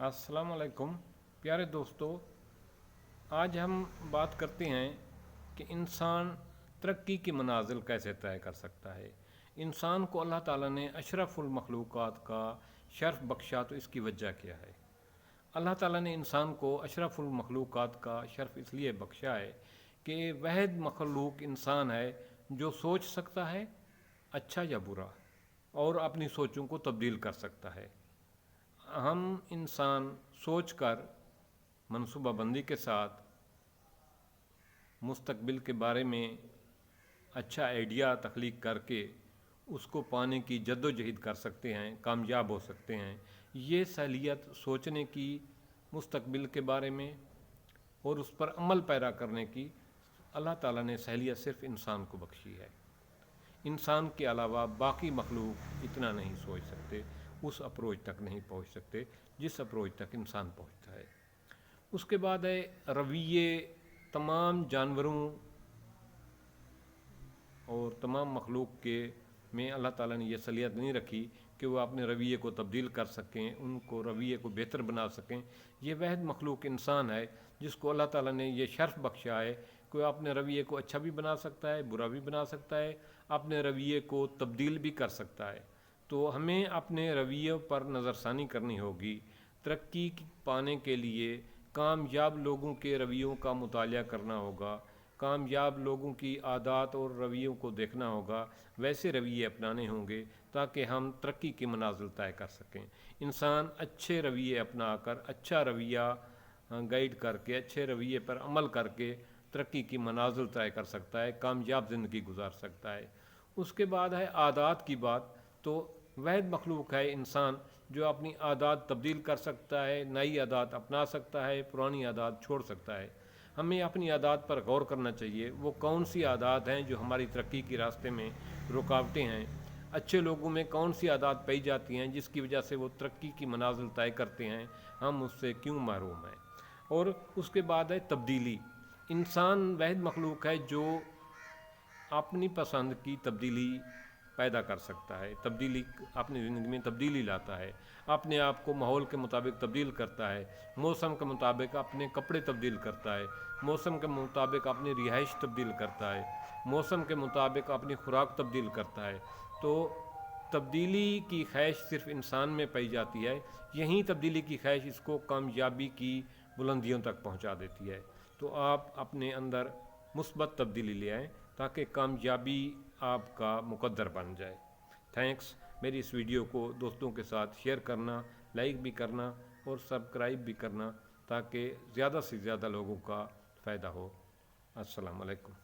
अस्सलाम वालेकुम प्यारे दोस्तों, आज हम बात करते हैं कि इंसान तरक्की की मनाजिल कैसे तय कर सकता है। इंसान को अल्लाह ताला ने अशरफुल मखलूक़ात का शर्फ बख्शा, तो इसकी वजह क्या है? अल्लाह ताला ने इंसान को अशरफुल मखलूक़ात का शर्फ इसलिए बख्शा है कि वहद मखलूक इंसान है जो सोच सकता है अच्छा या बुरा, और अपनी सोचों को तब्दील कर सकता है। हम इंसान सोच कर मनसूबाबंदी के साथ मुस्तकबिल के बारे में अच्छा आइडिया तख्लीक करके उसको पाने की जद्दोजहद कर सकते हैं, कामयाब हो सकते हैं। ये सहलियत सोचने की मुस्तकबिल के बारे में और उस पर अमल पैरा करने की अल्लाह ताला ने सहलियत सिर्फ़ इंसान को बख्शी है। इंसान के अलावा बाकी मखलूक इतना नहीं सोच सकते, उस अप्रोच तक नहीं पहुंच सकते जिस अप्रोच तक इंसान पहुंचता है। उसके बाद है रवैये। तमाम जानवरों और तमाम मखलूक के में अल्लाह ताला ने यह सलियत नहीं रखी कि वो अपने रवैये को तब्दील कर सकें, उनको रवैये को बेहतर बना सकें। ये वहद मखलूक इंसान है जिसको अल्लाह ताला ने यह शर्फ बख्शा है कि वह अपने रवैये को अच्छा भी बना सकता है, बुरा भी बना सकता है, अपने रवैये को तब्दील भी कर सकता है। तो हमें अपने रवैये पर नज़रसानी करनी होगी। तरक्की पाने के लिए कामयाब लोगों के रवैयों का मुतालिया करना होगा, कामयाब लोगों की आदत और रवैयों को देखना होगा, वैसे रवैये अपनाने होंगे ताकि हम तरक्की की मनाजिल तय कर सकें। इंसान अच्छे रवैये अपना कर, अच्छा रवैया गाइड करके, अच्छे रवैये पर अमल करके तरक्की की मनाजिल तय कर सकता है, कामयाब ज़िंदगी गुजार सकता है। उसके बाद है आदत की बात। तो वहद मखलूक है इंसान जो अपनी आदत तब्दील कर सकता है, नई आदत अपना सकता है, पुरानी आदत छोड़ सकता है। हमें अपनी आदत पर गौर करना चाहिए, वो कौन सी आदत हैं जो हमारी तरक्की के रास्ते में रुकावटें हैं। अच्छे लोगों में कौन सी आदत पाई जाती हैं जिसकी वजह से वो तरक्की की मनाजिल तय करते हैं, हम उससे क्यों महरूम हैं। और उसके बाद है तब्दीली। इंसान वहद मखलूक है जो अपनी पसंद की तब्दीली पैदा कर सकता है, तब्दीली अपनी ज़िंदगी में तब्दीली लाता है, अपने आप को माहौल के मुताबिक तब्दील करता है, मौसम के मुताबिक अपने कपड़े तब्दील करता है, मौसम के मुताबिक अपनी रिहाइश तब्दील करता है, मौसम के मुताबिक अपनी खुराक तब्दील करता है। तो तब्दीली की ख्वाहिश सिर्फ इंसान में पाई जाती है। यहीं तब्दीली की ख्वाहिश इसको कामयाबी की बुलंदियों तक पहुंचा देती है। तो आप अपने अंदर मुस्बत तब्दीली ले आएँ ताकि कामयाबी आपका मुकद्दर बन जाए। थैंक्स। मेरी इस वीडियो को दोस्तों के साथ शेयर करना, लाइक भी करना और सब्सक्राइब भी करना ताकि ज़्यादा से ज़्यादा लोगों का फ़ायदा हो। अस्सलाम वालेकुम।